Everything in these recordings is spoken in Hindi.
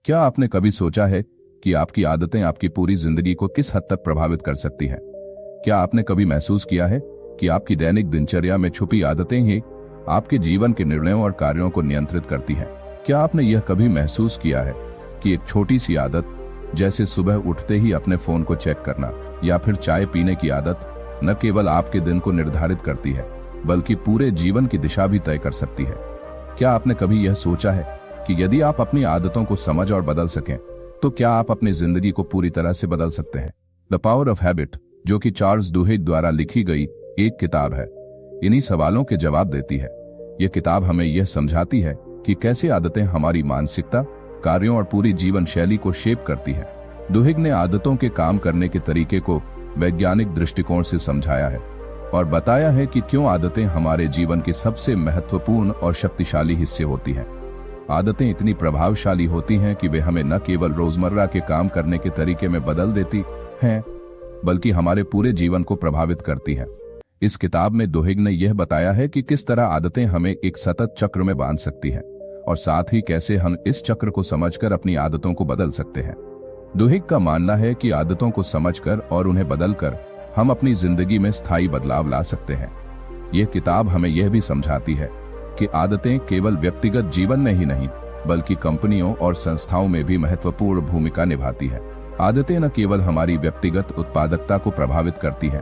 क्या आपने कभी सोचा है कि आपकी आदतें आपकी पूरी जिंदगी को किस हद तक प्रभावित कर सकती हैं? क्या आपने कभी महसूस किया है कि आपकी दैनिक दिनचर्या में छुपी आदतें ही आपके जीवन के निर्णयों और कार्यों को नियंत्रित करती हैं? क्या आपने यह कभी महसूस किया है कि एक छोटी सी आदत, जैसे सुबह उठते ही अपने फोन को चेक करना या फिर चाय पीने की आदत, न केवल आपके दिन को निर्धारित करती है बल्कि पूरे जीवन की दिशा भी तय कर सकती है? क्या आपने कभी यह सोचा है कि यदि आप अपनी आदतों को समझ और बदल सकें तो क्या आप अपनी जिंदगी को पूरी तरह से बदल सकते हैं? द पावर ऑफ हैबिट, जो कि चार्ल्स डुहिग द्वारा लिखी गई एक किताब है, इन्हीं सवालों के जवाब देती है। यह किताब हमें यह समझाती है कि कैसे आदतें हमारी मानसिकता, कार्यों और पूरी जीवन शैली को शेप करती हैं। डुहिग ने आदतों के काम करने के तरीके को वैज्ञानिक दृष्टिकोण से समझाया है और बताया है कि क्यों आदतें हमारे जीवन के सबसे महत्वपूर्ण और शक्तिशाली हिस्से होती हैं। आदतें इतनी प्रभावशाली होती हैं कि वे हमें न केवल रोजमर्रा के काम करने के तरीके में बदल देती हैं बल्कि हमारे पूरे जीवन को प्रभावित करती हैं। इस किताब में डुहिग ने यह बताया है कि किस तरह आदतें हमें एक सतत चक्र में बांध सकती हैं और साथ ही कैसे हम इस चक्र को समझकर अपनी आदतों को बदल सकते हैं। डुहिग का मानना है कि आदतों को समझकर और उन्हें बदलकर हम अपनी जिंदगी में स्थायी बदलाव ला सकते हैं। यह किताब हमें यह भी समझाती है कि आदतें केवल व्यक्तिगत जीवन में ही नहीं बल्कि कंपनियों और संस्थाओं में भी महत्वपूर्ण भूमिका निभाती है। आदतें न केवल हमारी व्यक्तिगत उत्पादकता को प्रभावित करती हैं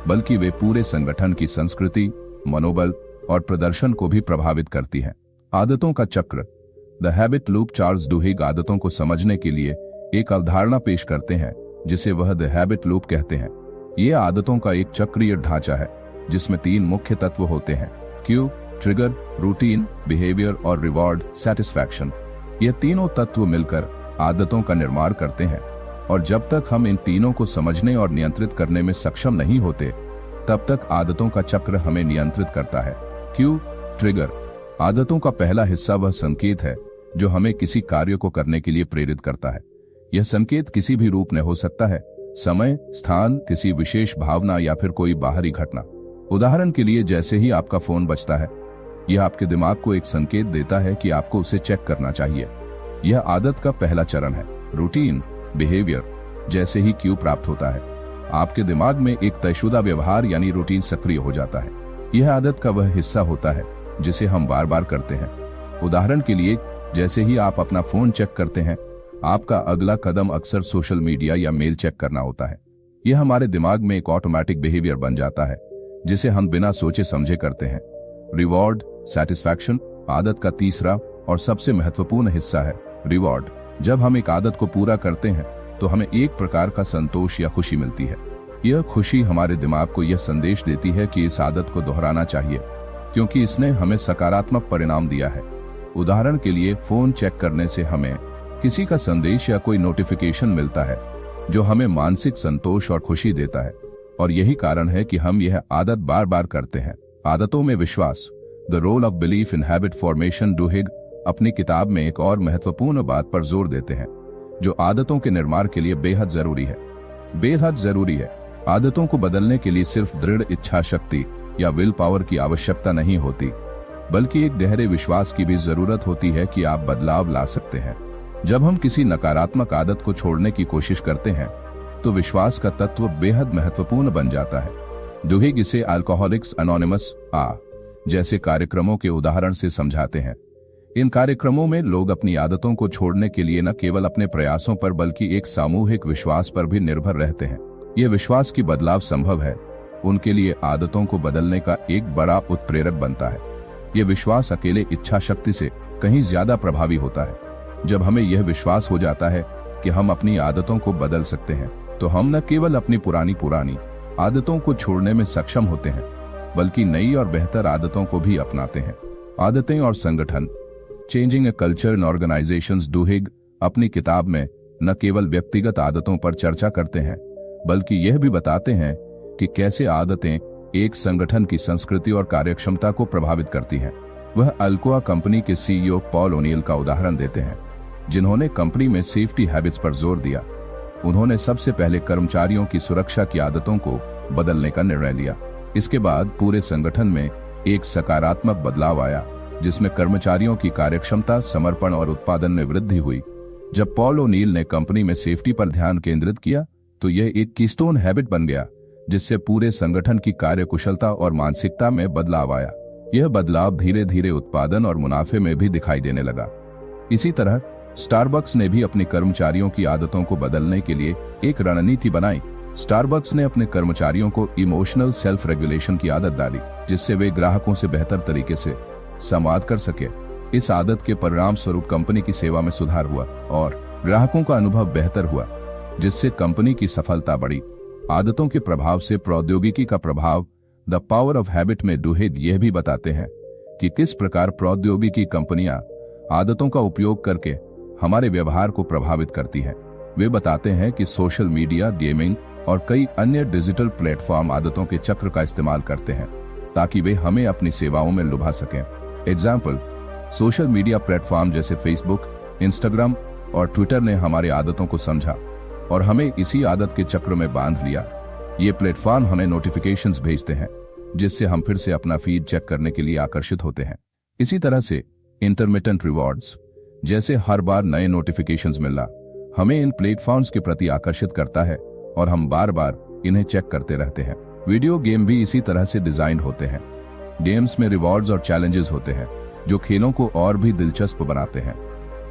बल्कि वे पूरे संगठन की संस्कृति, मनोबल और प्रदर्शन को भी प्रभावित करती हैं। आदतों का चक्र, द हैबिट लूप। चार्ल्स डुहिग आदतों को समझने के लिए एक अवधारणा पेश करते हैं जिसे वह द हैबिट लूप कहते हैं। ये आदतों का एक चक्रीय ढांचा है जिसमें 3 मुख्य तत्व होते हैं: क्यू, ट्रिगर, रूटीन, बिहेवियर और रिवॉर्ड, सेटिस्फैक्शन। ये तीनों तत्व मिलकर आदतों का निर्माण करते हैं और जब तक हम इन तीनों को समझने और नियंत्रित करने में सक्षम नहीं होते तब तक आदतों का चक्र हमें नियंत्रित करता है। Q, trigger. आदतों का पहला हिस्सा वह संकेत है जो हमें किसी कार्य को करने के लिए प्रेरित करता है। यह संकेत किसी भी रूप में हो सकता है: समय, स्थान, किसी विशेष भावना या फिर कोई बाहरी घटना। उदाहरण के लिए, जैसे ही आपका फोन बजता है, यह आपके दिमाग को एक संकेत देता है कि आपको उसे चेक करना चाहिए। यह आदत का पहला चरण है। Routine, behaviour. जैसे ही क्यू प्राप्त होता है, आपके दिमाग में एक तयशुदा व्यवहार यानी रूटीन सक्रिय हो जाता है। यह आदत का वह हिस्सा होता है जिसे हम बार बार करते हैं। उदाहरण के लिए, जैसे ही आप अपना फोन चेक करते हैं, आपका अगला कदम अक्सर सोशल मीडिया या मेल चेक करना होता है। यह हमारे दिमाग में एक ऑटोमेटिक बिहेवियर बन जाता है जिसे हम बिना सोचे समझे करते हैं। Reward, satisfaction. आदत का तीसरा और सबसे महत्वपूर्ण हिस्सा है रिवॉर्ड। जब हम एक आदत को पूरा करते हैं तो हमें एक प्रकार का संतोष या खुशी मिलती है। यह खुशी हमारे दिमाग को यह संदेश देती है कि इस आदत को दोहराना चाहिए क्योंकि इसने हमें सकारात्मक परिणाम दिया है। उदाहरण के लिए, फोन चेक करने से हमें किसी का संदेश या कोई नोटिफिकेशन मिलता है जो हमें मानसिक संतोष और खुशी देता है और यही कारण है कि हम यह आदत बार बार करते हैं। आदतों में विश्वास, the role of belief in habit formation. Duhigg अपनी किताब में एक और महत्वपूर्ण बात पर जोर देते हैं जो आदतों के निर्माण के लिए बेहद जरूरी है। आदतों को बदलने के लिए सिर्फ दृढ़ इच्छा शक्ति या विल पावर की आवश्यकता नहीं होती बल्कि एक गहरे विश्वास की भी जरूरत होती है कि आप बदलाव ला सकते हैं। जब हम किसी नकारात्मक आदत को छोड़ने की कोशिश करते हैं तो विश्वास का तत्व बेहद महत्वपूर्ण बन जाता है। डुहिग इसे अल्कोहलिक्स एनोनिमस जैसे कार्यक्रमों के उदाहरण से समझाते हैं। इन कार्यक्रमों में लोग अपनी आदतों को छोड़ने के लिए न केवल अपने प्रयासों पर बल्कि एक सामूहिक विश्वास पर भी निर्भर रहते हैं। यह विश्वास की बदलाव संभव है उनके लिए आदतों को बदलने का एक बड़ा उत्प्रेरक बनता है। यह विश्वास अकेले इच्छा शक्ति से कहीं ज्यादा प्रभावी होता है। जब हमें यह विश्वास हो जाता है कि हम अपनी आदतों को बदल सकते हैं तो हम न केवल अपनी पुरानी आदतों को छोड़ने में सक्षम होते हैं बल्कि नई और बेहतर आदतों को भी अपनाते हैं। आदतें और संगठन, changing a culture in organisations. Duhigg अपनी किताब में न केवल व्यक्तिगत आदतों पर चर्चा करते हैं बल्कि यह भी बताते हैं कि कैसे आदतें एक संगठन की संस्कृति और कार्यक्षमता को प्रभावित करती हैं। वह अल्कोआ कंपनी के सीईओ पॉल ओनियल का उदाहरण देते हैं जिन्होंने कंपनी में सेफ्टी हैबिट्स पर जोर दिया। उन्होंने सबसे पहले कर्मचारियों की सुरक्षा की आदतों को बदलने का निर्णय लिया। इसके बाद पूरे संगठन में एक सकारात्मक बदलाव आया जिसमें कर्मचारियों की कार्यक्षमता, समर्पण और उत्पादन में वृद्धि हुई। जब पॉल ओनील ने कंपनी में सेफ्टी पर ध्यान केंद्रित किया तो यह एक कीस्टोन हैबिट बन गया, जिससे पूरे संगठन की कार्यकुशलता और मानसिकता में बदलाव आया। यह बदलाव धीरे धीरे उत्पादन और मुनाफे में भी दिखाई देने लगा। इसी तरह स्टारबक्स ने भी अपने कर्मचारियों की आदतों को बदलने के लिए एक रणनीति बनाई। स्टारबक्स ने अपने कर्मचारियों को इमोशनल सेल्फ रेगुलेशन की आदत डाली, जिससे वे ग्राहकों से बेहतर तरीके से संवाद कर सके। इस आदत के परिणाम स्वरूप कंपनी की सेवा में सुधार हुआ और ग्राहकों का अनुभव बेहतर हुआ, जिससे कंपनी की सफलता बढ़ी। आदतों के प्रभाव से प्रौद्योगिकी का प्रभाव। द पावर ऑफ हैबिट में डुहेड यह भी बताते हैं कि किस प्रकार प्रौद्योगिकी कंपनियां आदतों का उपयोग करके हमारे व्यवहार को प्रभावित करती हैं। वे बताते हैं कि सोशल मीडिया, गेमिंग और कई अन्य डिजिटल प्लेटफॉर्म आदतों के चक्र का इस्तेमाल करते हैं ताकि वे हमें अपनी सेवाओं में लुभा सकें। एग्जाम्पल, सोशल मीडिया प्लेटफॉर्म जैसे फेसबुक, इंस्टाग्राम और ट्विटर ने हमारी आदतों को समझा और हमें इसी आदत के चक्र में बांध लिया। ये प्लेटफॉर्म हमें नोटिफिकेशंस भेजते हैं, जिससे हम फिर से अपना फीड चेक करने के लिए आकर्षित होते हैं। इसी तरह से इंटरमिटेंट रिवॉर्ड्स, जैसे हर बार नए नोटिफिकेशंस मिलना, हमें इन प्लेटफॉर्म्स के प्रति आकर्षित करता है और हम बार बार इन्हें चेक करते रहते हैं। वीडियो गेम भी इसी तरह से डिजाइन होते हैं। गेम्स में रिवॉर्ड्स और चैलेंजेस होते हैं जो खेलों को और भी दिलचस्प बनाते हैं।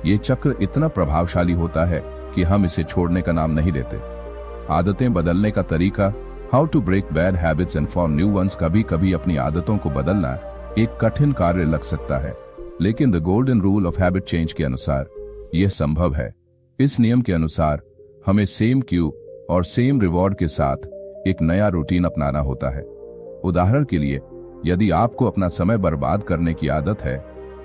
ये चक्र इतना प्रभावशाली होता है कि हम इसे छोड़ने का नाम नहीं लेते। आदतें बदलने का तरीका, how to break bad habits and form new ones. कभी कभी अपनी आदतों को बदलना एक कठिन कार्य लग सकता है, लेकिन the golden rule of habit change के अनुसार यह संभव है। इस नियम के अनुसार हमें सेम क्यू और सेम रिवॉर्ड के साथ एक नया रूटीन अपनाना होता है। उदाहरण के लिए, यदि आपको अपना समय बर्बाद करने की आदत है,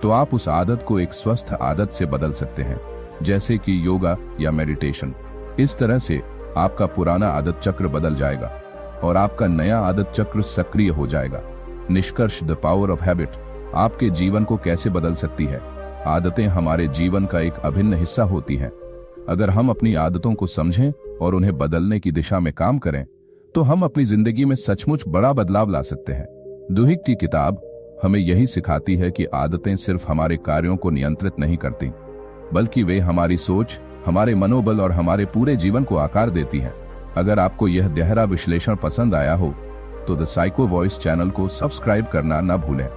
तो आप उस आदत को एक स्वस्थ आदत से बदल सकते हैं, जैसे कि योगा या मेडिटेशन। इस तरह से आपका पुराना आदत चक्र बदल जाएगा और आपका नया आदत चक्र सक्रिय हो जाएगा। निष्कर्ष, द पावर ऑफ हैबिट आपके जीवन को कैसे बदल सकती है। आदतें हमारे जीवन का एक अभिन्न हिस्सा होती हैं। अगर हम अपनी आदतों को समझें और उन्हें बदलने की दिशा में काम करें, तो हम अपनी जिंदगी में सचमुच बड़ा बदलाव ला सकते हैं। दुहिक की किताब हमें यही सिखाती है कि आदतें सिर्फ हमारे कार्यों को नियंत्रित नहीं करती, बल्कि वे हमारी सोच, हमारे मनोबल और हमारे पूरे जीवन को आकार देती हैं। अगर आपको यह गहरा विश्लेषण पसंद आया हो, तो द साइको वॉइस चैनल को सब्सक्राइब करना न भूलें।